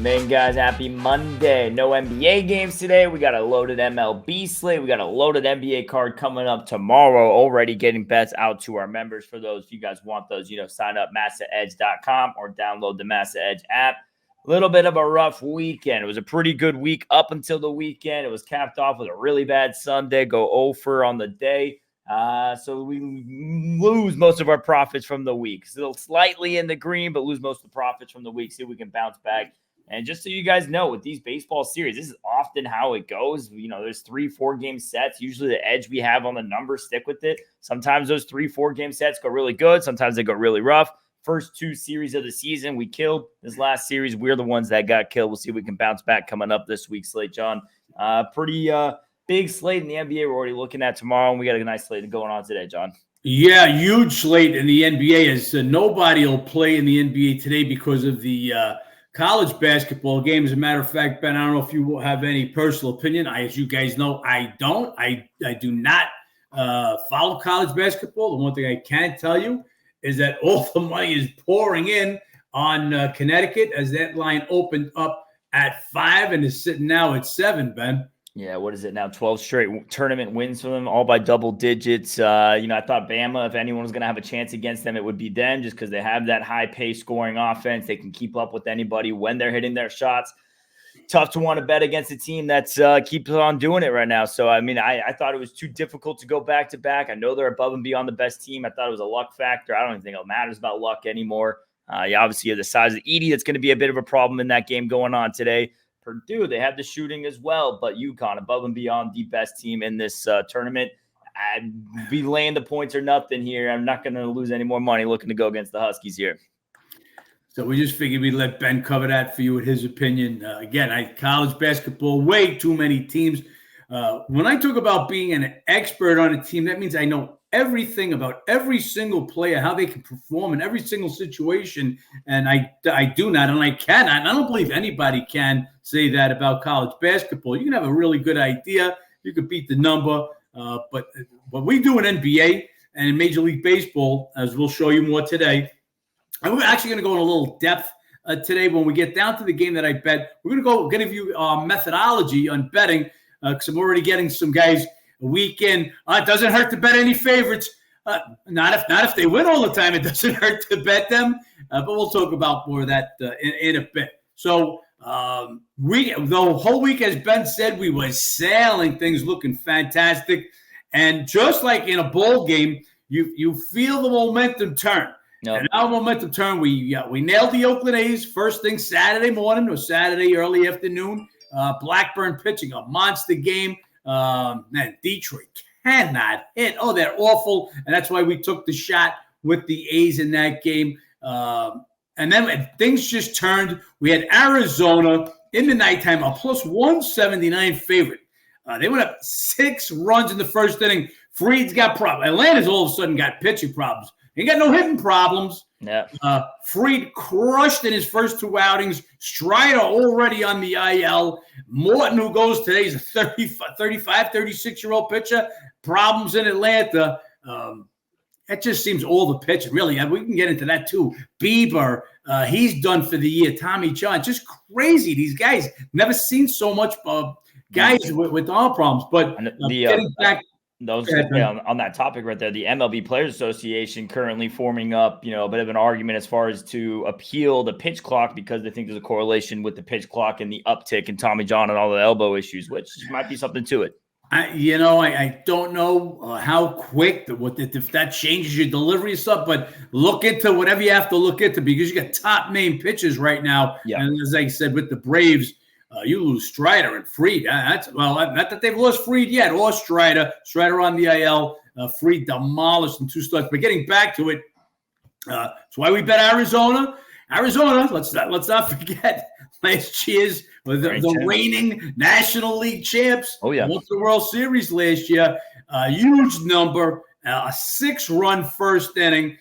Welcome in, guys. Happy Monday. No NBA games today. We got a loaded MLB slate. We got a loaded NBA card coming up tomorrow. Already getting bets out to our members. For those, if you guys want those, sign up massaedge.com or download the Massa Edge app. A little bit of a rough weekend. It was a pretty good week up until the weekend. It was capped off with a really bad Sunday. Go 0 for on the day. So we lose most of our profits from the week. Still slightly in the green, but lose most of the profits from the week. See if we can bounce back. And just so you guys know, with these baseball series, this is often how it goes. There's 3-4 game sets. Usually the edge we have on the numbers, stick with it. Sometimes those 3-4 game sets go really good. Sometimes they go really rough. First two series of the season, we killed. This last series, we're the ones that got killed. We'll see if we can bounce back coming up this week, slate, John. Pretty big slate in the NBA we're already looking at tomorrow, and we got a nice slate going on today, John. Yeah, huge slate in the NBA as nobody will play in the NBA today because of the college basketball game. As a matter of fact, Ben, I don't know if you have any personal opinion. As you guys know, I don't. I do not follow college basketball. The one thing I can tell you is that all the money is pouring in on Connecticut as that line opened up at 5 and is sitting now at 7, Ben. Yeah, what is it now? 12 straight tournament wins for them, all by double digits. I thought Bama, if anyone was going to have a chance against them, it would be them, just because they have that high-pace scoring offense. They can keep up with anybody when they're hitting their shots. Tough to want to bet against a team that's keeps on doing it right now. So, I thought it was too difficult to go back-to-back. I know they're above and beyond the best team. I thought it was a luck factor. I don't even think it matters about luck anymore. Obviously, you have the size of Edie. That's going to be a bit of a problem in that game going on today. Purdue, they have the shooting as well, but UConn above and beyond the best team in this tournament. I'd be laying the points or nothing here. I'm not going to lose any more money looking to go against the Huskies here. So we just figured we'd let Ben cover that for you with his opinion. Again, college basketball, way too many teams. When I talk about being an expert on a team, that means I know everything about every single player, how they can perform in every single situation. And I do not, and I cannot, and I don't believe anybody can say that about college basketball. You can have a really good idea. You could beat the number. But what we do in NBA and in Major League Baseball, as we'll show you more today, and we're actually going to go in a little depth today when we get down to the game that I bet. We're going to give you our methodology on betting because I'm already getting some guys a weekend. It doesn't hurt to bet any favorites. Not if they win all the time. It doesn't hurt to bet them. But we'll talk about more of that in a bit. So the whole week, as Ben said, we were sailing, things looking fantastic. And just like in a bowl game, you feel the momentum turn. Nope. And our momentum turn, we nailed the Oakland A's first thing Saturday morning or Saturday early afternoon. Blackburn pitching a monster game. Man, Detroit cannot hit. Oh, they're awful. And that's why we took the shot with the A's in that game. And then when things just turned, we had Arizona in the nighttime, a plus 179 favorite. They went up 6 runs in the first inning. Fried's got problems. Atlanta's all of a sudden got pitching problems. He got no hitting problems. Yeah. Fried crushed in his first 2 outings. Strider already on the IL. Morton, who goes today, is a 35, 36-year-old pitcher. Problems in Atlanta. That just seems all the pitching. Really, we can get into that too. Bieber, he's done for the year. Tommy John, just crazy. These guys, never seen so much guys with arm problems. But getting back. On that topic right there, the MLB Players Association currently forming up, a bit of an argument as far as to appeal the pitch clock because they think there's a correlation with the pitch clock and the uptick in Tommy John and all the elbow issues, which might be something to it. I don't know how quick if that changes your delivery and stuff, but look into whatever you have to look into because you got top name pitchers right now. Yeah. And as I said, with the Braves, you lose Strider and Fried. Not that they've lost Fried yet, or Strider. Strider on the IL. Fried demolished in 2 starts. But getting back to it, that's why we bet Arizona. Let's not forget last year's the reigning National League champs. Oh yeah, won the World Series last year. Huge number, a 6-run first inning.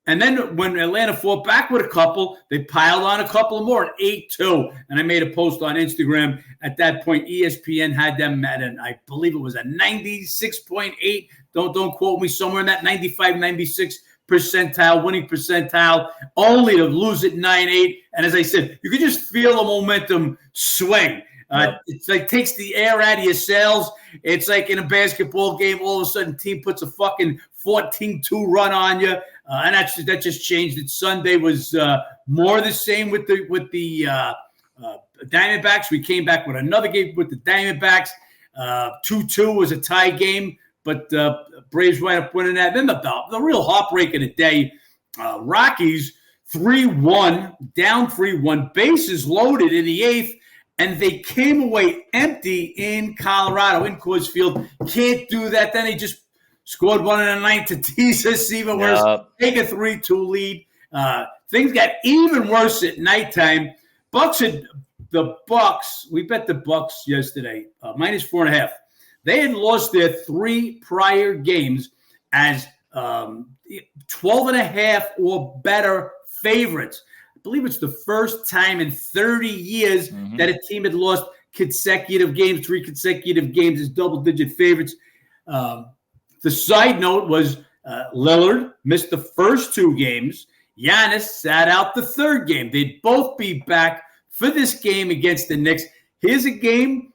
And then when Atlanta fought back with a couple, they piled on a couple more at 8-2. And I made a post on Instagram. At that point, ESPN had them at I believe it was a 96.8. Don't quote me, somewhere in that 95, 96 percentile, winning percentile, only to lose at 9-8. And as I said, you could just feel the momentum swing. It's like takes the air out of your sails. It's like in a basketball game, all of a sudden, team puts a fucking 14-2 run on you, and that just changed it. Sunday was more the same with the Diamondbacks. We came back with another game with the Diamondbacks. 2-2 was a tie game, but Braves wind up winning that. Then the real heartbreak of the day, Rockies 3-1, down 3-1, bases loaded in the eighth. And they came away empty in Colorado, in Coors Field. Can't do that. Then they just scored one in the ninth to tease us even worse. Take a 3-2 lead. Things got even worse at nighttime. The Bucks, we bet the Bucks yesterday, -4.5. They had lost their 3 prior games as 12.5 or better favorites. I believe it's the first time in 30 years that a team had lost consecutive games, 3 consecutive games as double-digit favorites. The side note was Lillard missed the first 2 games. Giannis sat out the 3rd game. They'd both be back for this game against the Knicks. Here's a game.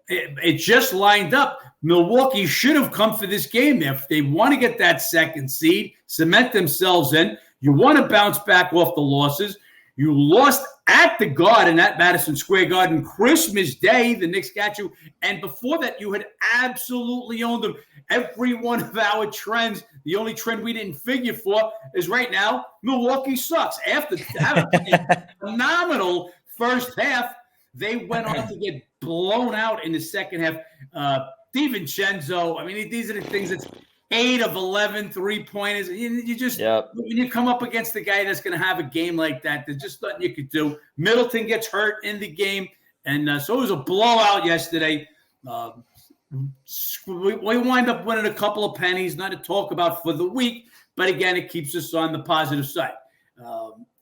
It just lined up. Milwaukee should have come for this game if they want to get that 2nd seed, cement themselves in. You want to bounce back off the losses. You lost at the Garden, at Madison Square Garden, Christmas Day. The Knicks got you. And before that, you had absolutely owned them. Every one of our trends, the only trend we didn't figure for is right now, Milwaukee sucks. After having a phenomenal first half, they went on to get blown out in the second half. DiVincenzo, I mean, these are the things that's 8 of 11 3-pointers. You just when you come up against the guy that's going to have a game like that, there's just nothing you could do. Middleton gets hurt in the game, and so it was a blowout yesterday. We wind up winning a couple of pennies, not to talk about for the week, but again, it keeps us on the positive side.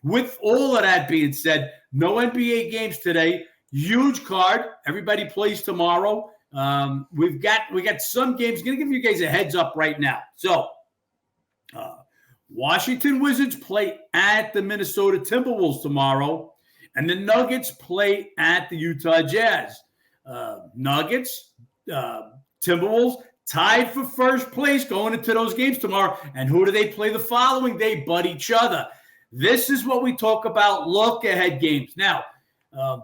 With all of that being said, no NBA games today. Huge card. Everybody plays tomorrow. We got some games. Going to give you guys a heads up right now. So, Washington Wizards play at the Minnesota Timberwolves tomorrow, and the Nuggets play at the Utah Jazz. Nuggets, Timberwolves tied for first place going into those games tomorrow. And who do they play the following day? But each other. This is what we talk about look-ahead games. Now,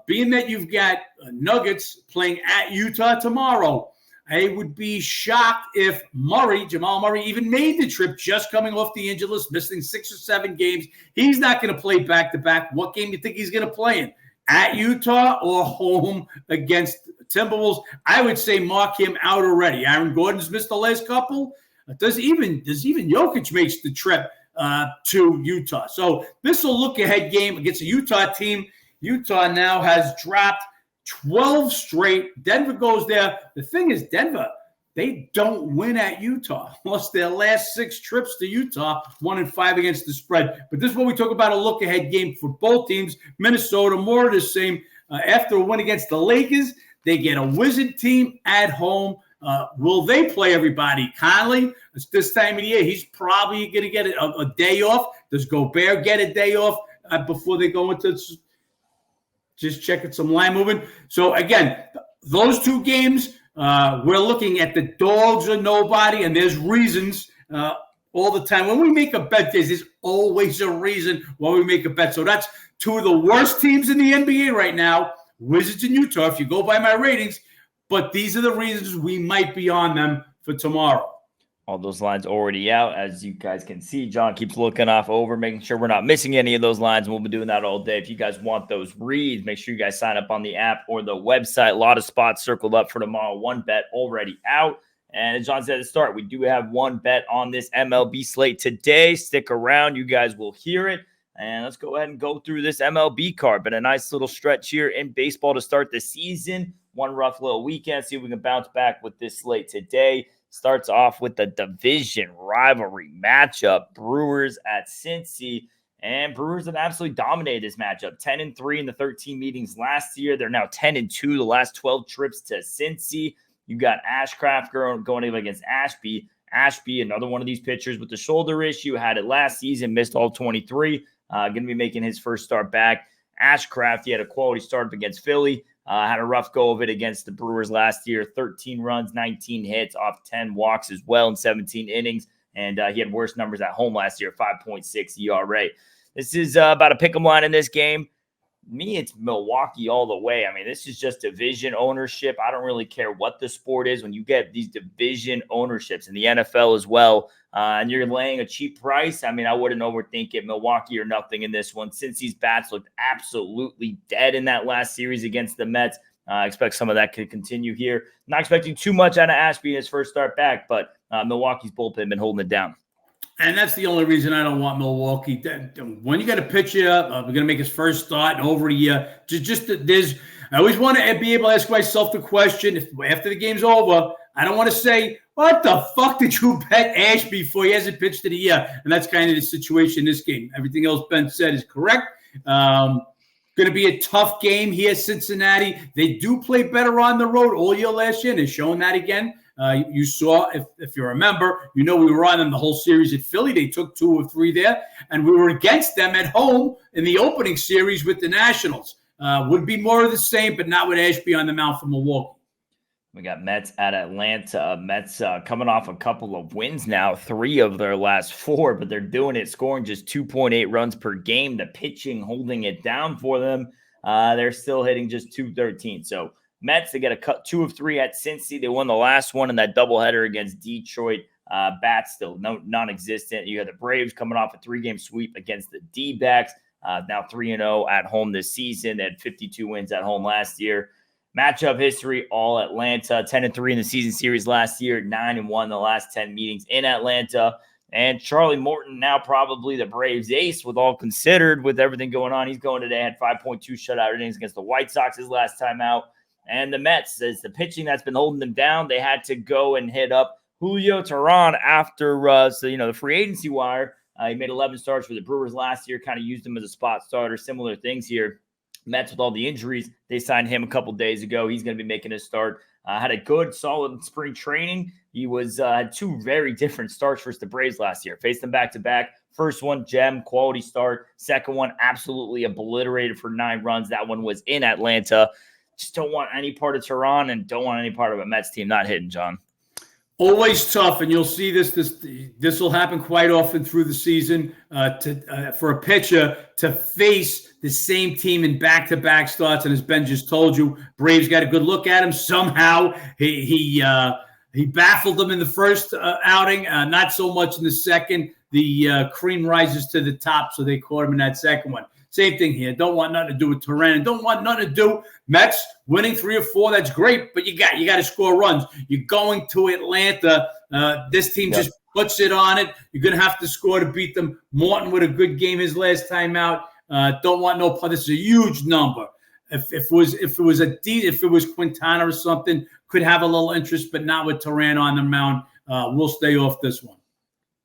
being that you've got Nuggets playing at Utah tomorrow, I would be shocked if Jamal Murray, even made the trip just coming off the injury list, missing 6 or 7 games. He's not going to play back-to-back. What game do you think he's going to play in? At Utah or home against Timberwolves? I would say mark him out already. Aaron Gordon's missed the last couple. Does even Jokic make the trip to Utah? So this will look-ahead game against a Utah team. Utah now has dropped 12 straight. Denver goes there. The thing is, Denver, they don't win at Utah. Lost their last 6 trips to Utah, 1-5 against the spread. But this is what we talk about, a look-ahead game for both teams. Minnesota, more of the same. After a win against the Lakers, they get a Wizard team at home. Will they play everybody? Conley, it's this time of the year, he's probably going to get a day off. Does Gobert get a day off before they go into just checking some line movement? So, again, those 2 games, we're looking at the dogs or nobody, and there's reasons all the time. When we make a bet, there's always a reason why we make a bet. So that's 2 of the worst teams in the NBA right now, Wizards and Utah, if you go by my ratings. But these are the reasons we might be on them for tomorrow. All those lines already out. As you guys can see, John keeps looking off over, making sure we're not missing any of those lines. And we'll be doing that all day. If you guys want those reads, make sure you guys sign up on the app or the website. A lot of spots circled up for tomorrow. 1 bet already out. And as John said at the start, we do have 1 bet on this MLB slate today. Stick around. You guys will hear it. And let's go ahead and go through this MLB card. But a nice little stretch here in baseball to start the season. 1 rough little weekend. See if we can bounce back with this slate today. Starts off with the division rivalry matchup. Brewers at Cincy. And Brewers have absolutely dominated this matchup. 10-3 in the 13 meetings last year. They're now 10-2 the last 12 trips to Cincy. You got Ashcraft going against Ashby. Ashby, another one of these pitchers with the shoulder issue, had it last season, missed all 23. Going to be making his first start back. Ashcraft, he had a quality start against Philly. Had a rough go of it against the Brewers last year. 13 runs, 19 hits off 10 walks as well in 17 innings. And he had worse numbers at home last year, 5.6 ERA. This is about a pick'em line in this game. Me, it's Milwaukee all the way. I mean, this is just division ownership. I don't really care what the sport is. When you get these division ownerships in the NFL as well, and you're laying a cheap price, I mean, I wouldn't overthink it. Milwaukee or nothing in this one. Since these bats looked absolutely dead in that last series against the Mets, I expect some of that could continue here. Not expecting too much out of Ashby in his first start back, but Milwaukee's bullpen been holding it down. And that's the only reason I don't want Milwaukee. When you got a pitcher, we're going to make his first start in over a year. I always want to be able to ask myself the question, if after the game's over, I don't want to say, what the fuck did you bet Ashby for? He hasn't pitched in a year. And that's kind of the situation in this game. Everything else Ben said is correct. Going to be a tough game here, Cincinnati. They do play better on the road all year last year, and they're showing that again. You saw, if you remember, we were on them the whole series at Philly. They took 2 or 3 there, and we were against them at home in the opening series with the Nationals. Would be more of the same, but not with Ashby on the mound for Milwaukee. We got Mets at Atlanta. Mets coming off a couple of wins now, 3 of their last 4, but they're doing it, scoring just 2.8 runs per game. The pitching holding it down for them. They're still hitting just 213. So Mets, they got a cut 2 of 3 at Cincy. They won the last one in that doubleheader against Detroit. Bats still non-existent. You had the Braves coming off a 3-game sweep against the D-backs. Now 3-0 at home this season. They had 52 wins at home last year. Matchup history, all Atlanta. 10-3 in the season series last year. 9-1 the last 10 meetings in Atlanta. And Charlie Morton, now probably the Braves ace with all considered, with everything going on. He's going today, had 5.2 shutout innings against the White Sox his last time out. And the Mets, as the pitching that's been holding them down, they had to go and hit up Julio Teheran after the free agency wire. He made 11 starts for the Brewers last year, kind of used him as a spot starter. Similar things here. Mets with all the injuries, they signed him a couple days ago. He's going to be making his start. Had a good, solid spring training. He had 2 very different starts versus the Braves last year. Faced them back-to-back. First one, gem, quality start. Second one, absolutely obliterated for 9 runs. That one was in Atlanta. Just don't want any part of Tehran and don't want any part of a Mets team not hitting, John. Always tough, and you'll see this will happen quite often through the season for a pitcher to face the same team in back-to-back starts. And as Ben just told you, Braves got a good look at him. Somehow he baffled them in the first outing, not so much in the second. The cream rises to the top, so they caught him in that second one. Same thing here. Don't want nothing to do with Tehran. Don't want nothing to do. Mets winning 3 or 4. That's great, but you got to score runs. You're going to Atlanta. This team just puts it on it. You're going to have to score to beat them. Morton with a good game his last time out. Don't want no. This is a huge number. If it was Quintana or something, could have a little interest, but not with Tehran on the mound. We'll stay off this one.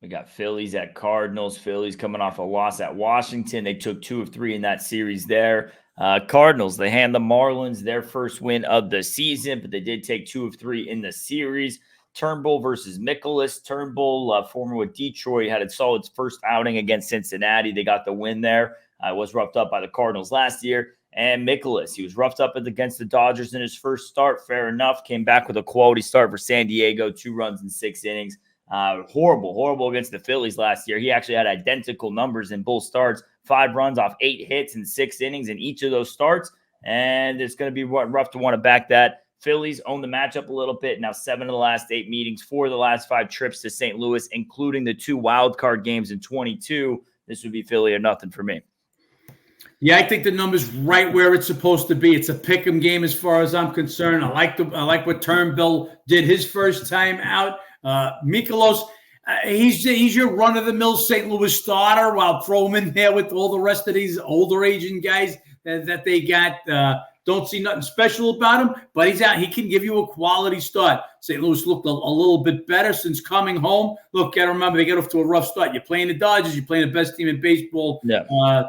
We got Phillies at Cardinals. Phillies coming off a loss at Washington. They took 2 of 3 in that series there. Cardinals, they hand the Marlins their first win of the season, but they did take 2 of 3 in the series. Turnbull versus Mikolas. Turnbull, former with Detroit, had a solid first outing against Cincinnati. They got the win there. Was roughed up by the Cardinals last year. And Mikolas, he was roughed up against the Dodgers in his first start. Fair enough. Came back with a quality start for San Diego. 2 runs in 6 innings. Horrible against the Phillies last year. He actually had identical numbers in both starts, 5 runs off 8 hits in 6 innings in each of those starts. And it's going to be rough to want to back that. Phillies own the matchup a little bit. Now 7 of the last 8 meetings, 4 of the last 5 trips to St. Louis, including the 2 wild card games in 22. This would be Philly or nothing for me. Yeah, I think the number's right where it's supposed to be. It's a pick'em game as far as I'm concerned. I like what Turnbull did his first time out. Mikolas, he's your run-of-the-mill St. Louis starter. While throw him in there with all the rest of these older Asian guys that they got. Don't see nothing special about him, but he's out. He can give you a quality start. St. Louis looked a little bit better since coming home. Look, got to remember, they got off to a rough start. You're playing the Dodgers. You're playing the best team in baseball. Yeah.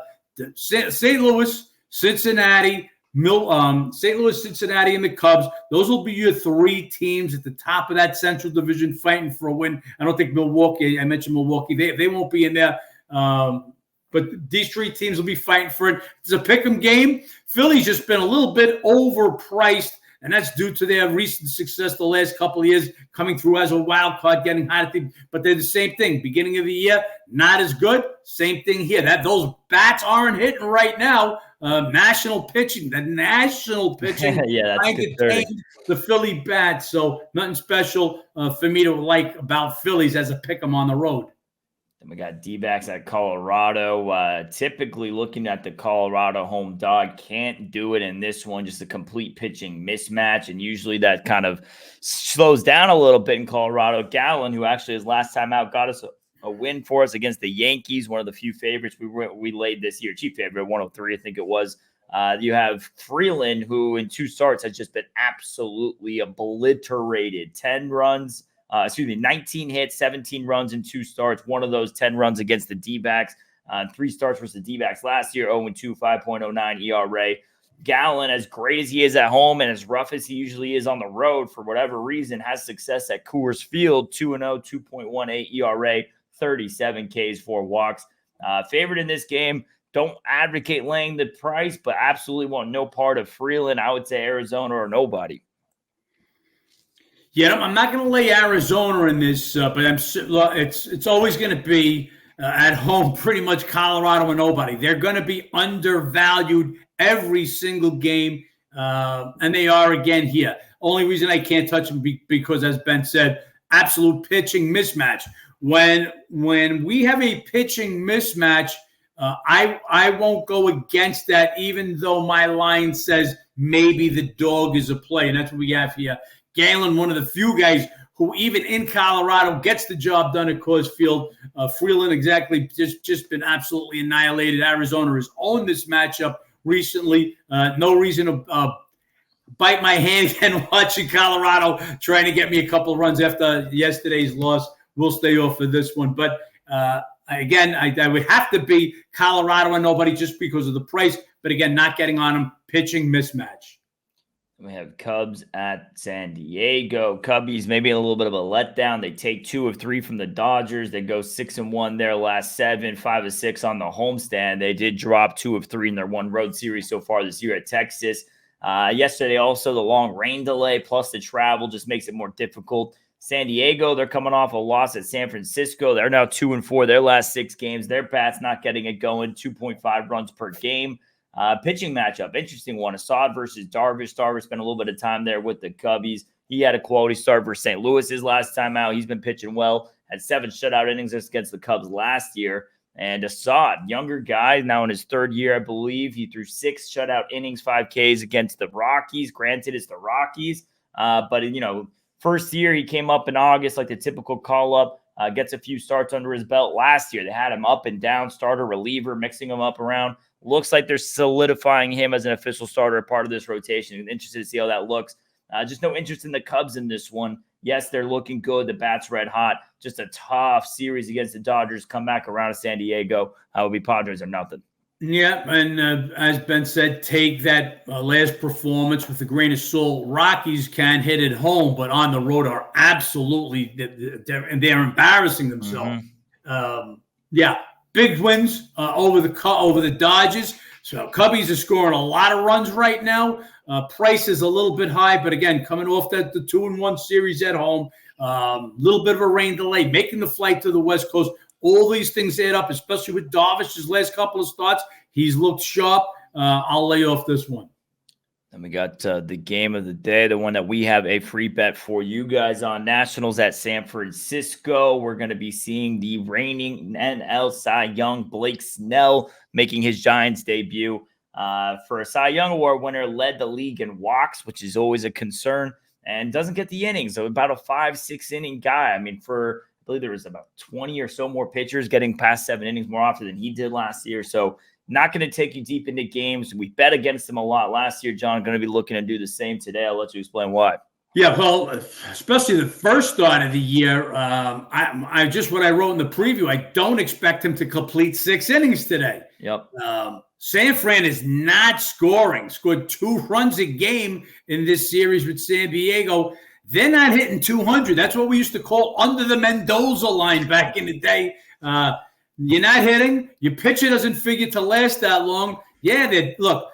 St. Louis, Cincinnati, St. Louis, Cincinnati, and the Cubs. Those will be your three teams at the top of that Central Division fighting for a win. I don't think Milwaukee, I mentioned Milwaukee, they won't be in there. But these three teams will be fighting for it. It's a pick'em game. Philly's just been a little bit overpriced, and that's due to their recent success the last couple of years, coming through as a wild card, getting hot at the. But they're the same thing. Beginning of the year, not as good. Same thing here. Those bats aren't hitting right now. National pitching, Yeah, that's concerning. The Philly bats. So nothing special for me to like about Phillies as a pick'em on the road. Then we got D-backs at Colorado. Typically looking at the Colorado home dog, can't do it in this one. Just a complete pitching mismatch, and usually that kind of slows down a little bit in Colorado. Gallen, who actually his last time out got us a win for us against the Yankees, one of the few favorites we laid this year, cheap favorite, 103, I think it was. You have Freeland, who in 2 starts has just been absolutely obliterated. 19 hits, 17 runs in 2 starts. One of those 10 runs against the D-backs. 3 starts versus the D-backs last year, 0-2, 5.09 ERA. Gallen, as great as he is at home and as rough as he usually is on the road, for whatever reason, has success at Coors Field, 2-0, 2.18 ERA, 37 Ks, 4 walks. Favorite in this game. Don't advocate laying the price, but absolutely want no part of Freeland. I would say Arizona or nobody. Yeah, I'm not going to lay Arizona in this, but it's always going to be at home, pretty much Colorado or nobody. They're going to be undervalued every single game, and they are again here. Only reason I can't touch them because, as Ben said, absolute pitching mismatch. When we have a pitching mismatch, I won't go against that, even though my line says maybe the dog is a play, and that's what we have here. Gallen, one of the few guys who even in Colorado gets the job done at Coors Field. Freeland, exactly, just been absolutely annihilated. Arizona has owned this matchup recently. No reason to bite my hand again watching Colorado trying to get me a couple of runs after yesterday's loss. We'll stay off of this one. But again, I would have to be Colorado and nobody just because of the price. But again, not getting on them. Pitching mismatch. We have Cubs at San Diego. Cubbies maybe a little bit of a letdown. They take 2 of 3 from the Dodgers. They go 6-1 their last 7, 5 of 6 on the homestand. They did drop 2 of 3 in their one road series so far this year at Texas. Yesterday also the long rain delay plus the travel just makes it more difficult. San Diego, they're coming off a loss at San Francisco. They're now 2-4 their last 6 games. Their bats not getting it going, 2.5 runs per game. Pitching matchup, interesting one. Assad versus Darvish. Darvish spent a little bit of time there with the Cubbies. He had a quality start versus St. Louis his last time out. He's been pitching well. Had 7 shutout innings against the Cubs last year. And Assad, younger guy, now in his 3rd year, I believe. He threw 6 shutout innings, 5 Ks against the Rockies. Granted, it's the Rockies. But, first year he came up in August like the typical call-up. Gets a few starts under his belt. Last year, they had him up and down, starter, reliever, mixing him up around. Looks like they're solidifying him as an official starter, part of this rotation. I'm interested to see how that looks. Just no interest in the Cubs in this one. Yes, they're looking good. The bat's red hot. Just a tough series against the Dodgers. Come back around to San Diego. Will be Padres or nothing. Yeah, and as Ben said, take that last performance with a grain of salt. Rockies can hit it home, but on the road are absolutely they're embarrassing themselves. Yeah, big wins over the Dodgers. So Cubbies are scoring a lot of runs right now. Price is a little bit high, but again, coming off the 2-1 series at home, little bit of a rain delay, making the flight to the West Coast. All these things add up, especially with Darvish's last couple of starts. He's looked sharp. I'll lay off this one. And we got the game of the day, the one that we have a free bet for you guys on. Nationals at San Francisco. We're going to be seeing the reigning NL Cy Young, Blake Snell, making his Giants debut. For a Cy Young Award winner, led the league in walks, which is always a concern, and doesn't get the innings. So about a 5-6 inning guy. I mean, I believe there was about 20 or so more pitchers getting past 7 innings more often than he did last year. So not going to take you deep into games. We bet against him a lot last year, John. Going to be looking to do the same today. I'll let you explain why. Yeah, well, especially the first start of the year. I just what I wrote in the preview. I don't expect him to complete 6 innings today. Yep. San Fran is not scoring. Scored 2 runs a game in this series with San Diego. They're not hitting 200. That's what we used to call under the Mendoza line back in the day. You're not hitting. Your pitcher doesn't figure to last that long. Yeah, look,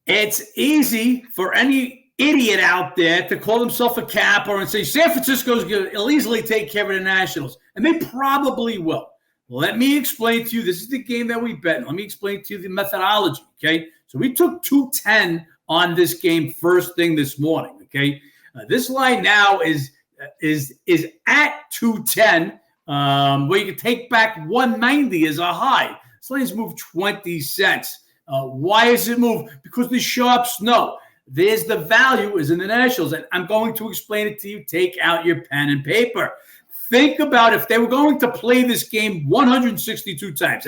it's easy for any idiot out there to call himself a capper and say San Francisco's going to easily take care of the Nationals. And they probably will. Let me explain to you. This is the game that we bet. Let me explain to you the methodology, okay? So we took 210 on this game first thing this morning, okay? This line now is at 210, where you can take back 190 as a high. This line's moved 20 cents. Why is it moved? Because the sharps know. There's the value is in the Nationals, and I'm going to explain it to you. Take out your pen and paper. Think about if they were going to play this game 162 times.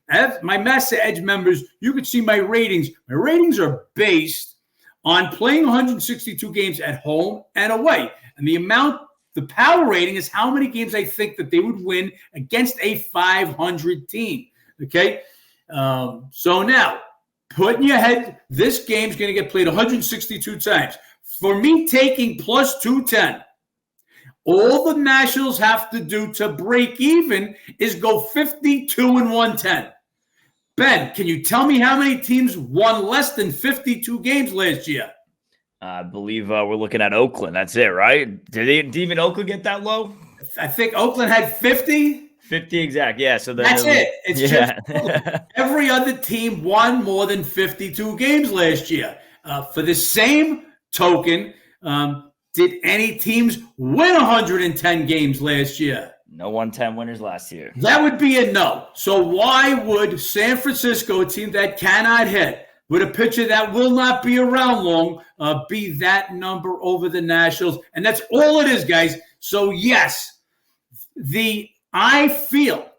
As my Master Edge members, you can see my ratings. My ratings are based on playing 162 games at home and away. And the power rating is how many games I think that they would win against a 500 team. Okay? So now, put in your head, this game's going to get played 162 times. For me taking plus 210, all the Nationals have to do to break even is go 52 and 110. Ben, can you tell me how many teams won less than 52 games last year? I believe we're looking at Oakland. That's it, right? Did even Oakland get that low? I think Oakland had 50. 50 exact, yeah. So that's it. It's just every other team won more than 52 games last year. For the same token, did any teams win 110 games last year? No 110 winners last year. That would be a no. So why would San Francisco, a team that cannot hit, with a pitcher that will not be around long, be that number over the Nationals? And that's all it is, guys. So yes, I feel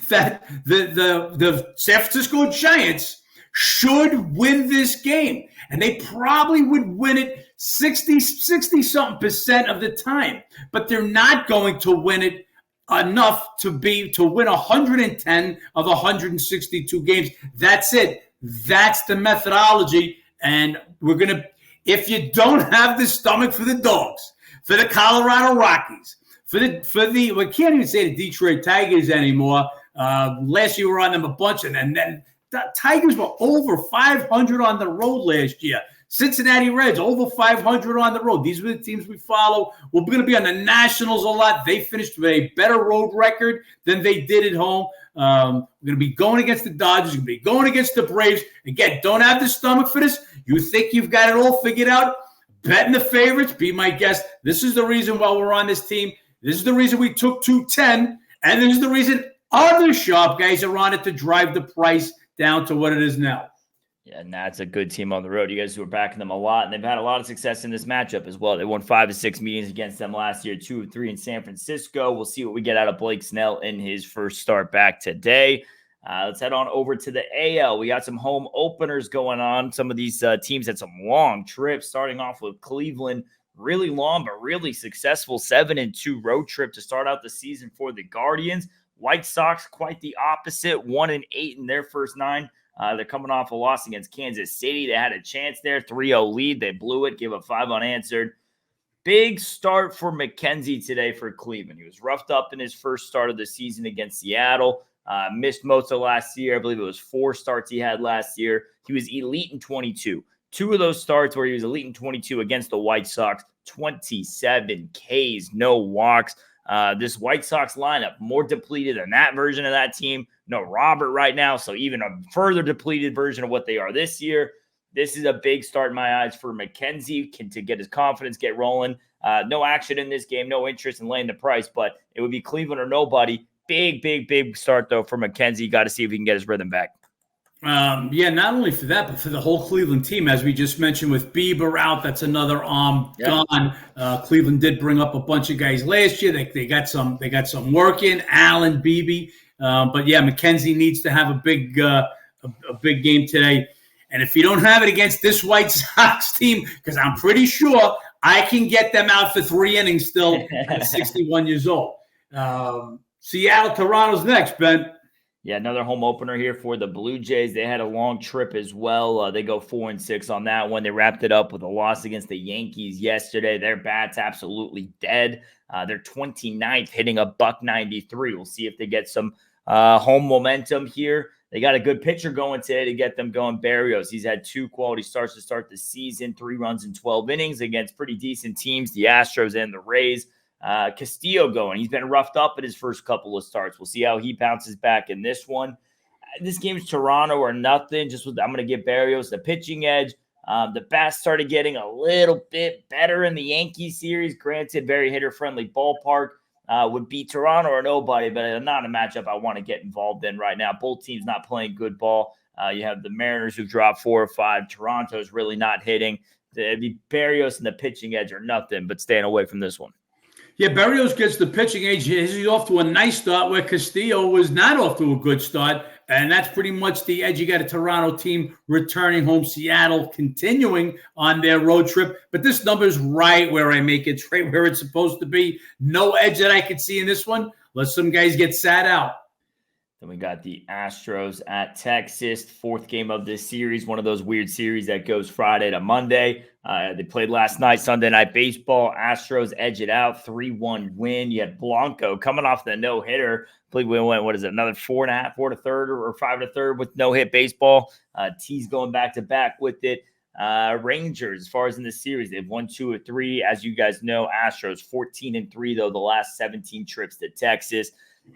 that the San Francisco Giants should win this game. And they probably would win it 60-something% of the time. But they're not going to win it enough to win 110 of 162 games. That's it. That's the methodology. And we're going to, if you don't have the stomach for the Dogs, for the Colorado Rockies, for the we can't even say the Detroit Tigers anymore. Last year we were on them a bunch, and then the Tigers were over 500 on the road last year. Cincinnati Reds over 500 on the road. These are the teams we follow. We're going to be on the Nationals a lot. They finished with a better road record than they did at home. We're going to be going against the Dodgers. We're going to be going against the Braves. Again, don't have the stomach for this. You think you've got it all figured out? Betting the favorites. Be my guest. This is the reason why we're on this team. This is the reason we took 210, and this is the reason other sharp guys are on it to drive the price down to what it is now. Yeah, and that's a good team on the road. You guys were backing them a lot, and they've had a lot of success in this matchup as well. They won 5 of 6 meetings against them last year, 2 of 3 in San Francisco. We'll see what we get out of Blake Snell in his first start back today. Let's head on over to the AL. We got some home openers going on. Some of these teams had some long trips, starting off with Cleveland. Really long, but really successful 7-2 road trip to start out the season for the Guardians. White Sox, quite the opposite, 1-8 in their first 9. They're coming off a loss against Kansas City. They had a chance there, 3-0 lead. They blew it, gave up 5 unanswered. Big start for McKenzie today for Cleveland. He was roughed up in his first start of the season against Seattle. Missed most of last year. I believe it was 4 starts he had last year. He was elite in 22. 2 of those starts where he was elite in 22 against the White Sox, 27 Ks, no walks. This White Sox lineup, more depleted than that version of that team. No Robert right now, so even a further depleted version of what they are this year. This is a big start in my eyes for McKenzie to get his confidence, get rolling. No action in this game, no interest in laying the price, but it would be Cleveland or nobody. Big start, though, for McKenzie. Got to see if he can get his rhythm back. Yeah, not only for that, but for the whole Cleveland team. As we just mentioned, with Bieber out, that's another arm gone. Cleveland did bring up a bunch of guys last year. They got some work in, Allen, Beebe. But yeah, McKenzie needs to have a big game today. And if you don't have it against this White Sox team, because I'm pretty sure I can get them out for 3 innings still at 61 years old. Seattle, Toronto's next, Ben. Yeah, another home opener here for the Blue Jays. They had a long trip as well. They go 4-6 on that one. They wrapped it up with a loss against the Yankees yesterday. Their bat's absolutely dead. They're 29th, hitting a .193. We'll see if they get some home momentum here. They got a good pitcher going today to get them going. Berrios, he's had 2 quality starts to start the season, 3 runs in 12 innings against pretty decent teams, the Astros and the Rays. Castillo going. He's been roughed up in his first couple of starts. We'll see how he bounces back in this one. This game's Toronto or nothing. I'm going to give Berrios the pitching edge. The bats started getting a little bit better in the Yankees series. Granted, very hitter-friendly ballpark. Would be Toronto or nobody, but not a matchup I want to get involved in right now. Both teams not playing good ball. You have the Mariners who dropped 4 or 5. Toronto's really not hitting. It'd be Berrios and the pitching edge or nothing, but staying away from this one. Yeah, Berrios gets the pitching edge. He's off to a nice start where Castillo was not off to a good start. And that's pretty much the edge. You got a Toronto team returning home, Seattle continuing on their road trip. But this number is right where I make it. It's right where it's supposed to be. No edge that I could see in this one. Let some guys get sat out. Then we got the Astros at Texas, 4th game of this series, one of those weird series that goes Friday to Monday. They played last night, Sunday Night Baseball. Astros edge it out, 3-1 win. You had Blanco coming off the no-hitter. I believe we went, another 4.5, 4 1/3 or 5 1/3 with no-hit baseball. T's going back-to-back with it. Rangers, as far as in the series, they've won 2 of 3. As you guys know, Astros 14-3, though, the last 17 trips to Texas.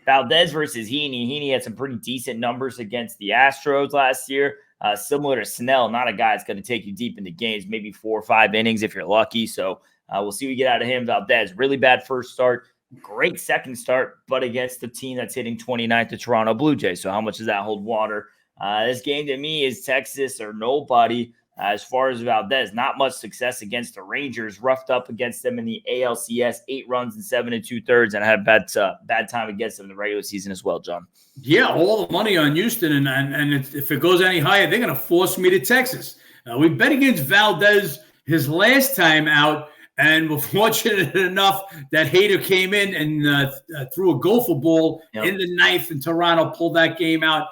Valdez versus Heaney. Heaney had some pretty decent numbers against the Astros last year. Similar to Snell, not a guy that's going to take you deep into games, maybe 4 or 5 innings if you're lucky. So we'll see what we get out of him. Valdez, really bad first start, great second start, but against the team that's hitting 29th, the Toronto Blue Jays. So how much does that hold water? This game to me is Texas or nobody. As far as Valdez, not much success against the Rangers. Roughed up against them in the ALCS, 8 runs in 7 2/3, and I had a bad time against them in the regular season as well, John. Yeah, all the money on Houston, and if it goes any higher, they're going to force me to Texas. We bet against Valdez his last time out, and we're fortunate enough that Hader came in and threw a gopher ball in the 9th, and Toronto pulled that game out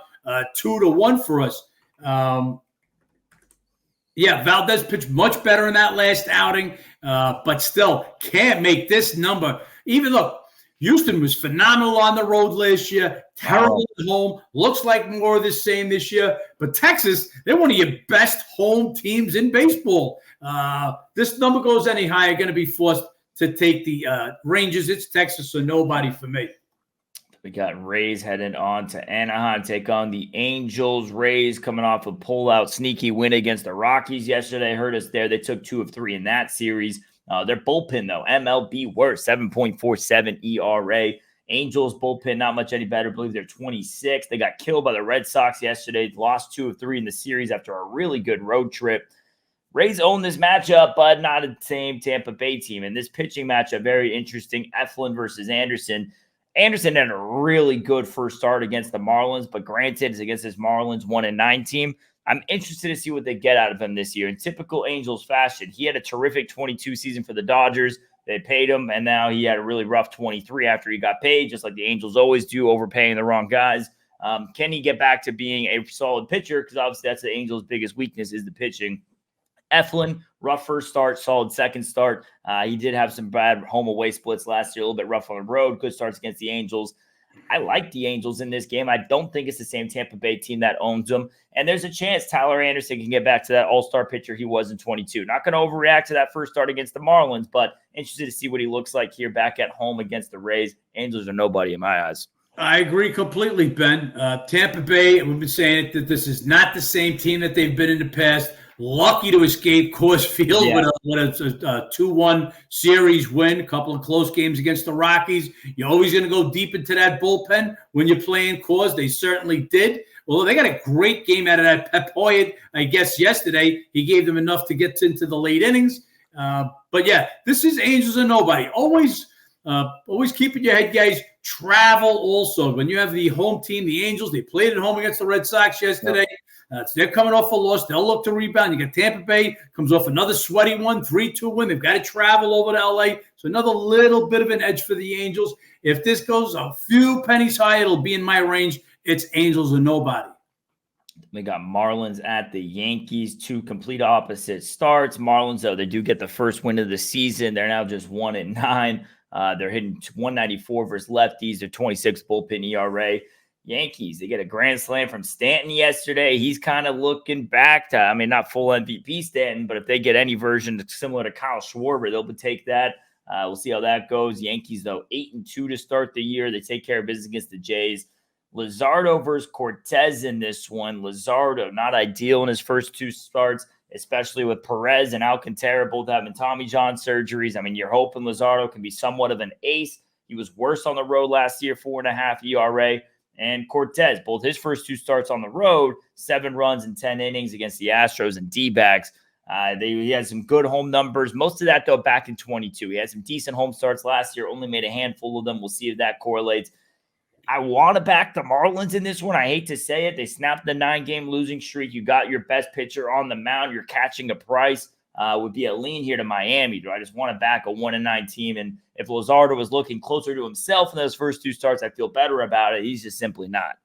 2-1 for us. Yeah, Valdez pitched much better in that last outing, but still can't make this number. Even though Houston was phenomenal on the road last year, terrible at home, looks like more of the same this year. But Texas, they're one of your best home teams in baseball. This number goes any higher, going to be forced to take the Rangers. It's Texas, so nobody for me. We got Rays heading on to Anaheim, take on the Angels. Rays coming off a pull-out sneaky win against the Rockies yesterday. Hurt us there. They took 2 of 3 in that series. Their bullpen, though, MLB worse, 7.47 ERA. Angels bullpen, not much any better. I believe they're 26. They got killed by the Red Sox yesterday. Lost 2 of 3 in the series after a really good road trip. Rays own this matchup, but not the same Tampa Bay team. And this pitching matchup, very interesting. Eflin versus Anderson. Anderson had a really good first start against the Marlins, but granted, it's against this Marlins 1-9 team. I'm interested to see what they get out of him this year. In typical Angels fashion, he had a terrific 22 season for the Dodgers. They paid him, and now he had a really rough 23 after he got paid, just like the Angels always do, overpaying the wrong guys. Can he get back to being a solid pitcher? Because obviously that's the Angels' biggest weakness is the pitching. Eflin, rough first start, solid second start. He did have some bad home-away splits last year, a little bit rough on the road. Good starts against the Angels. I like the Angels in this game. I don't think it's the same Tampa Bay team that owns them. And there's a chance Tyler Anderson can get back to that all-star pitcher he was in 22. Not going to overreact to that first start against the Marlins, but interested to see what he looks like here back at home against the Rays. Angels are nobody in my eyes. I agree completely, Ben. Tampa Bay, we've been saying it, that this is not the same team that they've been in the past. Lucky to escape Coors Field with a 2-1 series win, a couple of close games against the Rockies. You're always going to go deep into that bullpen when you're playing Coors. They certainly did. Well, they got a great game out of that. Pep Hoyt, I guess, yesterday, he gave them enough to get into the late innings. But, yeah, this is Angels or nobody. Always keep in your head, guys, travel also. When you have the home team, the Angels, they played at home against the Red Sox yesterday. So they're coming off a loss. They'll look to rebound. You got Tampa Bay comes off another sweaty one, 3-2 win. They've got to travel over to LA. So another little bit of an edge for the Angels. If this goes a few pennies high, it'll be in my range. It's Angels or nobody. We got Marlins at the Yankees, two complete opposite starts. Marlins, though, they do get the first win of the season. They're now just 1-9. They're hitting 194 versus lefties. They're 26 bullpen ERA. Yankees, they get a grand slam from Stanton yesterday. He's kind of looking back to, I mean, not full MVP Stanton, but if they get any version similar to Kyle Schwarber, they'll take that. We'll see how that goes. Yankees, though, 8-2 to start the year. They take care of business against the Jays. Luzardo versus Cortez in this one. Luzardo, not ideal in his first two starts, especially with Perez and Alcantara both having Tommy John surgeries. I mean, you're hoping Luzardo can be somewhat of an ace. He was worse on the road last year, 4.5 ERA. And Cortez, both his first two starts on the road, 7 runs in 10 innings against the Astros and D-backs. He had some good home numbers. Most of that, though, back in 22. He had some decent home starts last year, only made a handful of them. We'll see if that correlates. I want to back the Marlins in this one. I hate to say it. They snapped the 9-game losing streak. You got your best pitcher on the mound. You're catching a price. Would be a lean here to Miami. Do I just want to back a 1-9 team? And if Luzardo was looking closer to himself in those first two starts, I feel better about it. He's just simply not.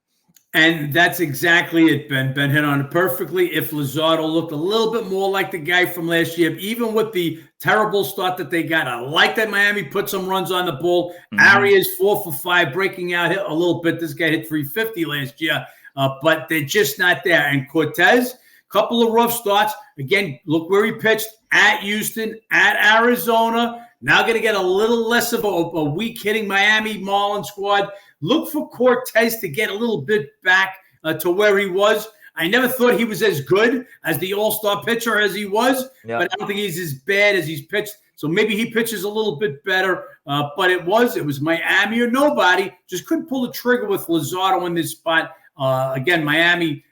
And that's exactly it, Ben. Ben hit on it perfectly. If Luzardo looked a little bit more like the guy from last year, even with the terrible start that they got, I like that Miami put some runs on the ball. Arias 4 for 5, breaking out hit a little bit. This guy hit 350 last year, but they're just not there. And Cortez, couple of rough starts. Again, look where he pitched at Houston, at Arizona. Now going to get a little less of a weak hitting Miami Marlins squad. Look for Cortez to get a little bit back to where he was. I never thought he was as good as the all-star pitcher as he was, but I don't think he's as bad as he's pitched. So maybe he pitches a little bit better. But it was Miami or nobody. Just couldn't pull the trigger with Luzardo in this spot. Again, Miami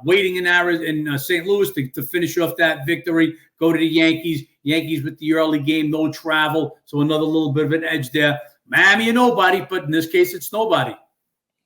waiting in St. Louis to finish off that victory. Go to the Yankees. Yankees with the early game, no travel. So another little bit of an edge there. Miami or nobody, but in this case, it's nobody.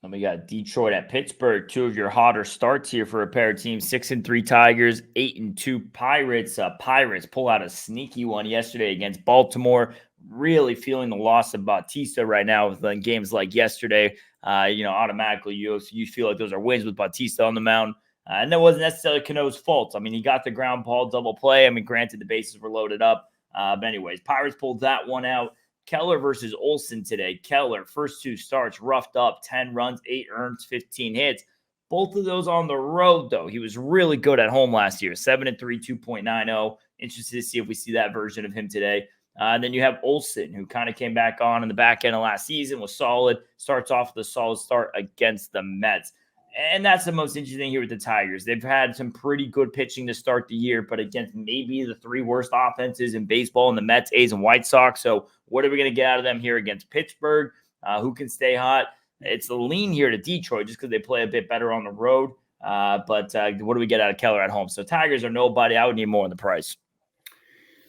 And we got Detroit at Pittsburgh, two of your hotter starts here for a pair of teams. 6-3 Tigers, 8-2 Pirates. Pirates pull out a sneaky one yesterday against Baltimore. Really feeling the loss of Bautista right now with games like yesterday. Automatically you feel like those are wins with Bautista on the mound. And that wasn't necessarily Cano's fault. I mean, he got the ground ball double play. I mean, granted, the bases were loaded up. But anyways, Pirates pulled that one out. Keller versus Olsen today. Keller, first two starts, roughed up, 10 runs, 8 earns, 15 hits. Both of those on the road, though. He was really good at home last year. 7-3, 2.90. Interested to see if we see that version of him today. And then you have Olsen, who kind of came back on in the back end of last season, was solid, starts off with a solid start against the Mets. And that's the most interesting here with the Tigers. They've had some pretty good pitching to start the year, but against maybe the 3 worst offenses in baseball in the Mets, A's, and White Sox. So what are we going to get out of them here against Pittsburgh? Who can stay hot? It's a lean here to Detroit just because they play a bit better on the road. But what do we get out of Keller at home? So Tigers are nobody. I would need more on the price.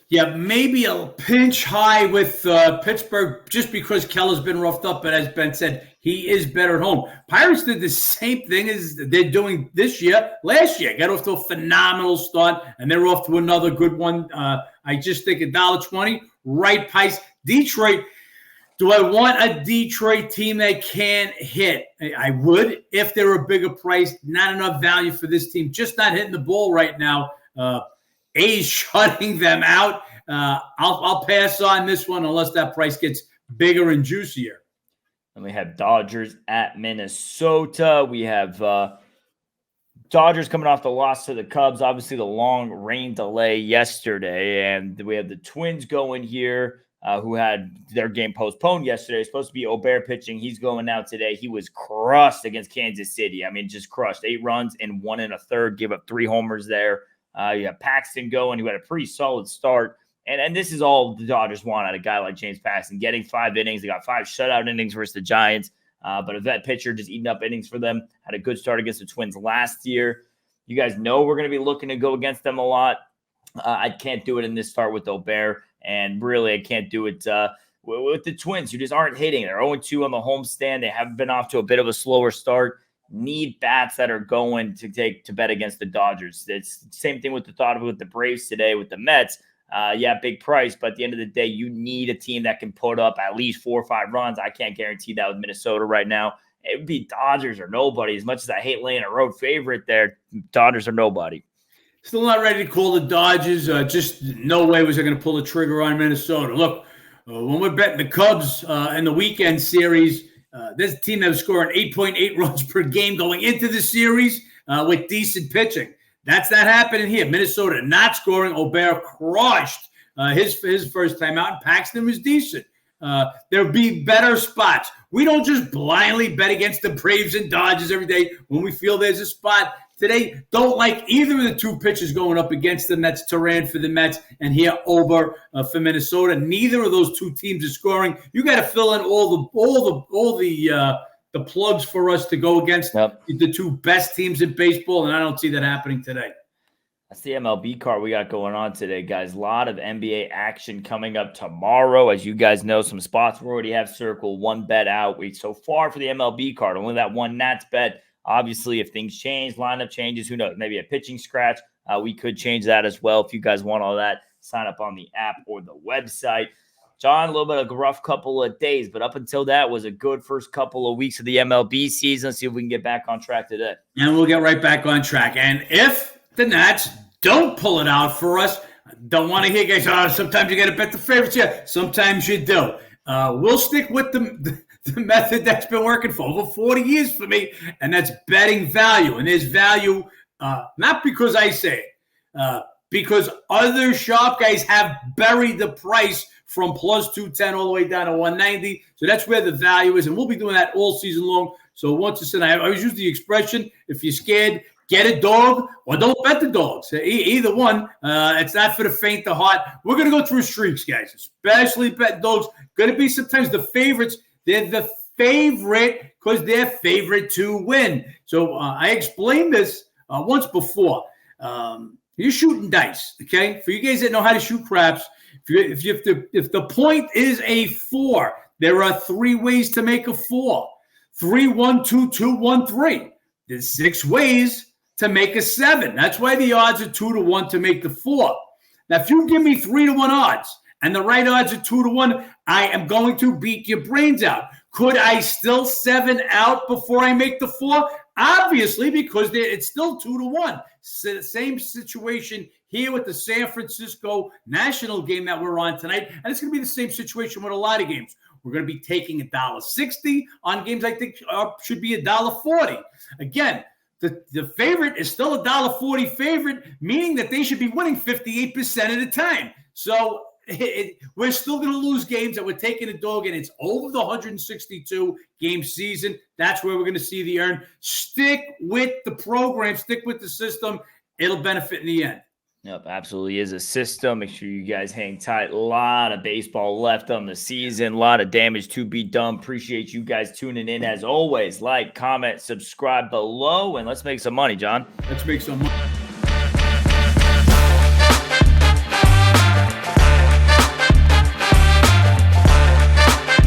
Yeah, maybe a pinch high with Pittsburgh just because Keller's been roughed up. But as Ben said, he is better at home. Pirates did the same thing as they're doing this year. Last year, got off to a phenomenal start, and they're off to another good one. I just think $1.20, right price. Detroit, do I want a Detroit team that can't hit? I would if they were a bigger price. Not enough value for this team. Just not hitting the ball right now. A's shutting them out. I'll pass on this one unless that price gets bigger and juicier. And we have Dodgers at Minnesota. We have Dodgers coming off the loss to the Cubs. Obviously, the long rain delay yesterday. And we have the Twins going here who had their game postponed yesterday. It's supposed to be Ober pitching. He's going out today. He was crushed against Kansas City. I mean, just crushed. 8 runs in 1 1/3. Gave up 3 homers there. You have Paxton going, who had a pretty solid start. And this is all the Dodgers want out of a guy like James Paxton, getting 5 innings. They got 5 shutout innings versus the Giants. But a vet pitcher just eating up innings for them. Had a good start against the Twins last year. You guys know we're going to be looking to go against them a lot. I can't do it in this start with Ober. And really, I can't do it with the Twins, who just aren't hitting. They're 0-2 on the homestand. They have been off to a bit of a slower start. need bats that are going to take to bet against the Dodgers. It's the same thing with the thought of with the Braves today with the Mets. Yeah, big price, but at the end of the day, you need a team that can put up at least 4 or 5 runs. I can't guarantee that with Minnesota right now. It would be Dodgers or nobody. As much as I hate laying a road favorite there, Dodgers are nobody. Still not ready to call the Dodgers. Just no way was I going to pull the trigger on Minnesota. Look, when we're betting the Cubs in the weekend series, there's a team that was scoring 8.8 runs per game going into the series with decent pitching. That's not happening here. Minnesota not scoring. Ober crushed his first time out, and Paxton was decent. There'll be better spots. We don't just blindly bet against the Braves and Dodgers every day when we feel there's a spot. Today, don't like either of the two pitchers going up against them. That's Turan for the Mets and here over for Minnesota. Neither of those two teams are scoring. You got to fill in all the plugs for us to go against the two best teams in baseball, and I don't see that happening today. That's the MLB card we got going on today, guys. A lot of NBA action coming up tomorrow. As you guys know, some spots we already have circled, one bet out. So far for the MLB card, only that one Nats bet. Obviously, if things change, lineup changes, who knows? Maybe a pitching scratch. We could change that as well. If you guys want all that, sign up on the app or the website. John, a little bit of a rough couple of days, but up until that was a good first couple of weeks of the MLB season. Let's see if we can get back on track today. And we'll get right back on track. And if the Nats don't pull it out for us, don't want to hear guys, sometimes you got to bet the favorites. Yeah, sometimes you do. We'll stick with the method that's been working for over 40 years for me, and that's betting value. And there's value not because I say it, because other sharp guys have buried the price from plus 210 all the way down to 190. So that's where the value is, and we'll be doing that all season long. So once again, I always use the expression, if you're scared, get a dog or don't bet the dogs. Either one. It's not for the faint of heart. We're going to go through streaks, guys, especially bet dogs. Going to be sometimes the favorites. They're the favorite because they're favorite to win. So I explained this once before. You're shooting dice, okay? For you guys that know how to shoot craps, if the point is a 4, there are 3 ways to make a 4. 3, 1, 2, 2, 1, 3. There's 6 ways to make a 7. That's why the odds are 2 to 1 to make the 4. Now, if you give me 3 to 1 odds and the right odds are 2 to 1, I am going to beat your brains out. Could I still 7 out before I make the 4? Obviously, because it's still 2 to 1. Same situation here with the San Francisco National game that we're on tonight, and it's going to be the same situation with a lot of games. We're going to be taking $1.60 on games I think should be $1.40. Again, the favorite is still $1.40 favorite, meaning that they should be winning 58% of the time. So we're still going to lose games that we're taking a dog, and it's over the 162-game season. That's where we're going to see the earn. Stick with the program. Stick with the system. It'll benefit in the end. Yep, absolutely is a system. Make sure you guys hang tight. A lot of baseball left on the season. A lot of damage to be done. Appreciate you guys tuning in as always. Like, comment, subscribe below, and let's make some money, John. Let's make some money.